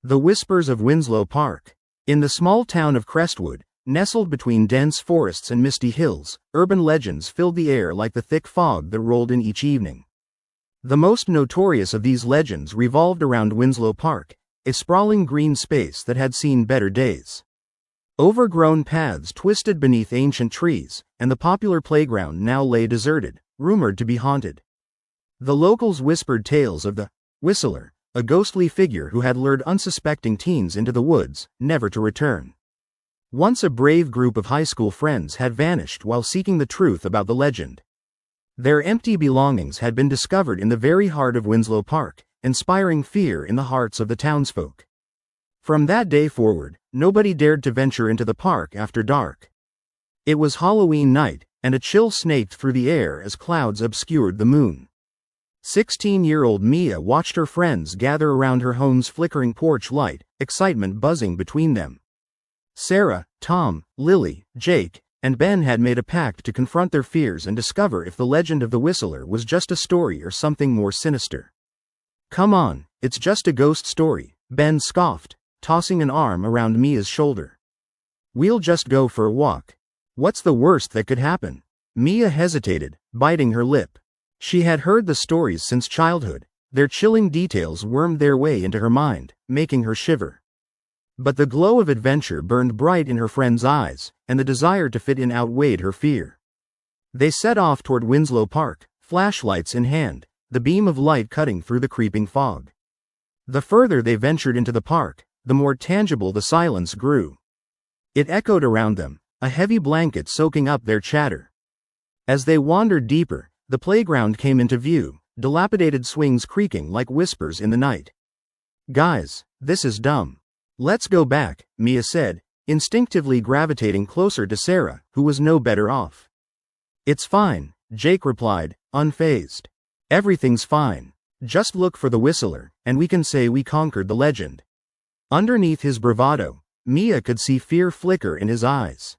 The Whispers of Winslow Park. In the small town of Crestwood, nestled between dense forests and misty hills, urban legends filled the air like the thick fog that rolled in each evening. The most notorious of these legends revolved around Winslow Park, a sprawling green space that had seen better days. Overgrown paths twisted beneath ancient trees, and the popular playground now lay deserted, rumored to be haunted. The locals whispered tales of the Whistler, a ghostly figure who had lured unsuspecting teens into the woods, never to return. Once a brave group of high school friends had vanished while seeking the truth about the legend. Their empty belongings had been discovered in the very heart of Winslow Park, inspiring fear in the hearts of the townsfolk. From that day forward, nobody dared to venture into the park after dark. It was Halloween night, and a chill snaked through the air as clouds obscured the moon. 16-year-old Mia watched her friends gather around her home's flickering porch light, excitement buzzing between them. Sarah, Tom, Lily, Jake, and Ben had made a pact to confront their fears and discover if the legend of the Whistler was just a story or something more sinister. "Come on, it's just a ghost story," Ben scoffed, tossing an arm around Mia's shoulder. "We'll just go for a walk. What's the worst that could happen?" Mia hesitated, biting her lip. She had heard the stories since childhood, their chilling details wormed their way into her mind, making her shiver. But the glow of adventure burned bright in her friend's eyes, and the desire to fit in outweighed her fear. They set off toward Winslow Park, flashlights in hand, the beam of light cutting through the creeping fog. The further they ventured into the park, the more tangible the silence grew. It echoed around them, a heavy blanket soaking up their chatter. As they wandered deeper, the playground came into view, dilapidated swings creaking like whispers in the night. "Guys, this is dumb. Let's go back," Mia said, instinctively gravitating closer to Sarah, who was no better off. "It's fine," Jake replied, unfazed. "Everything's fine. Just look for the Whistler, and we can say we conquered the legend." Underneath his bravado, Mia could see fear flicker in his eyes.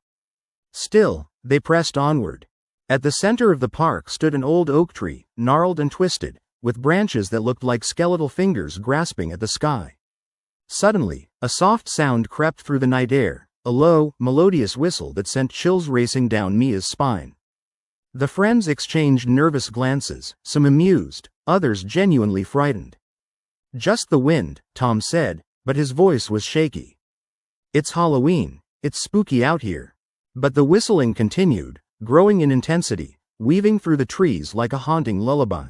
Still, they pressed onward. At the center of the park stood an old oak tree, gnarled and twisted, with branches that looked like skeletal fingers grasping at the sky. Suddenly, a soft sound crept through the night air, a low, melodious whistle that sent chills racing down Mia's spine. The friends exchanged nervous glances, some amused, others genuinely frightened. "Just the wind," Tom said, but his voice was shaky. "It's Halloween, it's spooky out here." But the whistling continued, growing in intensity, weaving through the trees like a haunting lullaby.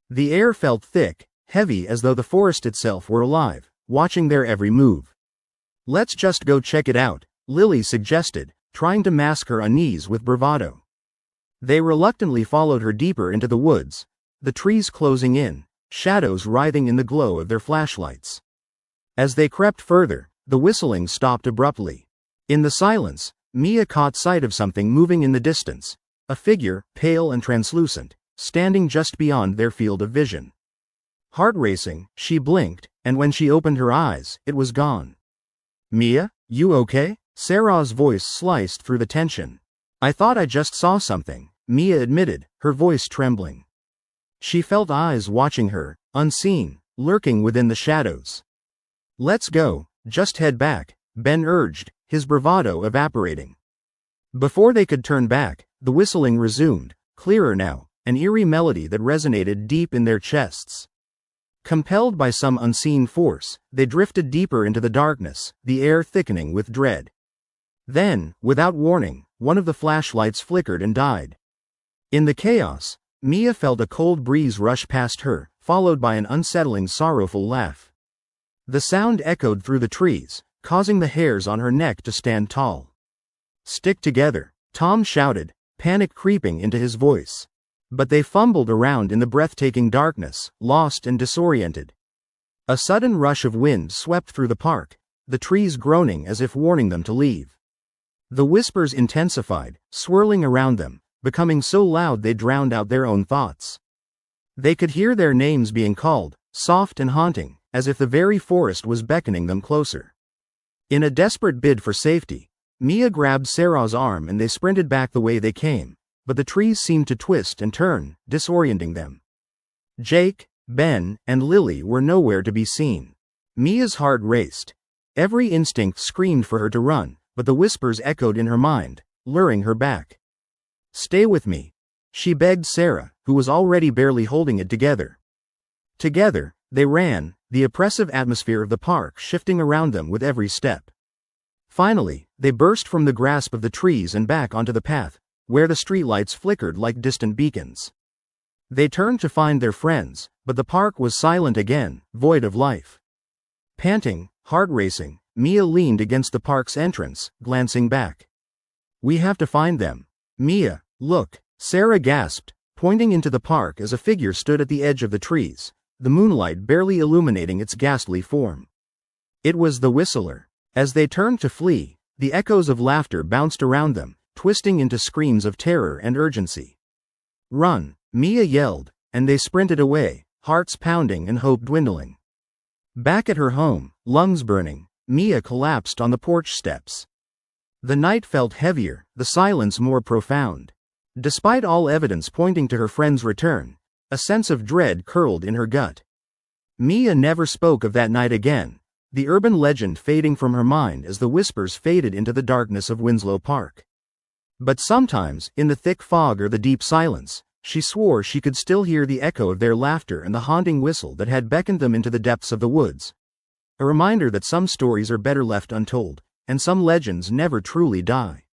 The air felt thick, heavy as though the forest itself were alive, watching their every move. "Let's just go check it out," Lily suggested, trying to mask her unease with bravado. They reluctantly followed her deeper into the woods, the trees closing in, shadows writhing in the glow of their flashlights. As they crept further, the whistling stopped abruptly. In the silence, Mia caught sight of something moving in the distance, a figure, pale and translucent, standing just beyond their field of vision. Heart racing, she blinked, and when she opened her eyes, it was gone. "Mia, you okay?" Sarah's voice sliced through the tension. "I thought I just saw something," Mia admitted, her voice trembling. She felt eyes watching her, unseen, lurking within the shadows. "Let's go, just head back," Ben urged, his bravado evaporating. Before they could turn back, the whistling resumed, clearer now, an eerie melody that resonated deep in their chests. Compelled by some unseen force, they drifted deeper into the darkness, the air thickening with dread. Then, without warning, one of the flashlights flickered and died. In the chaos, Mia felt a cold breeze rush past her, followed by an unsettling, sorrowful laugh. The sound echoed through the trees, causing the hairs on her neck to stand tall. "Stick together," Tom shouted, panic creeping into his voice. But they fumbled around in the breathtaking darkness, lost and disoriented. A sudden rush of wind swept through the park, the trees groaning as if warning them to leave. The whispers intensified, swirling around them, becoming so loud they drowned out their own thoughts. They could hear their names being called, soft and haunting, as if the very forest was beckoning them closer. In a desperate bid for safety, Mia grabbed Sarah's arm and they sprinted back the way they came, but the trees seemed to twist and turn, disorienting them. Jake, Ben, and Lily were nowhere to be seen. Mia's heart raced. Every instinct screamed for her to run, but the whispers echoed in her mind, luring her back. "Stay with me," she begged Sarah, who was already barely holding it together. Together, they ran, the oppressive atmosphere of the park shifting around them with every step. Finally, they burst from the grasp of the trees and back onto the path, where the streetlights flickered like distant beacons. They turned to find their friends, but the park was silent again, void of life. Panting, heart racing, Mia leaned against the park's entrance, glancing back. "We have to find them. Mia, look," Sarah gasped, pointing into the park as a figure stood at the edge of the trees, the moonlight barely illuminating its ghastly form. It was the Whistler. As they turned to flee, the echoes of laughter bounced around them, twisting into screams of terror and urgency. "Run," Mia yelled, and they sprinted away, hearts pounding and hope dwindling. Back at her home, lungs burning, Mia collapsed on the porch steps. The night felt heavier, the silence more profound. Despite all evidence pointing to her friend's return, a sense of dread curled in her gut. Mia never spoke of that night again, the urban legend fading from her mind as the whispers faded into the darkness of Winslow Park. But sometimes, in the thick fog or the deep silence, she swore she could still hear the echo of their laughter and the haunting whistle that had beckoned them into the depths of the woods. A reminder that some stories are better left untold, and some legends never truly die.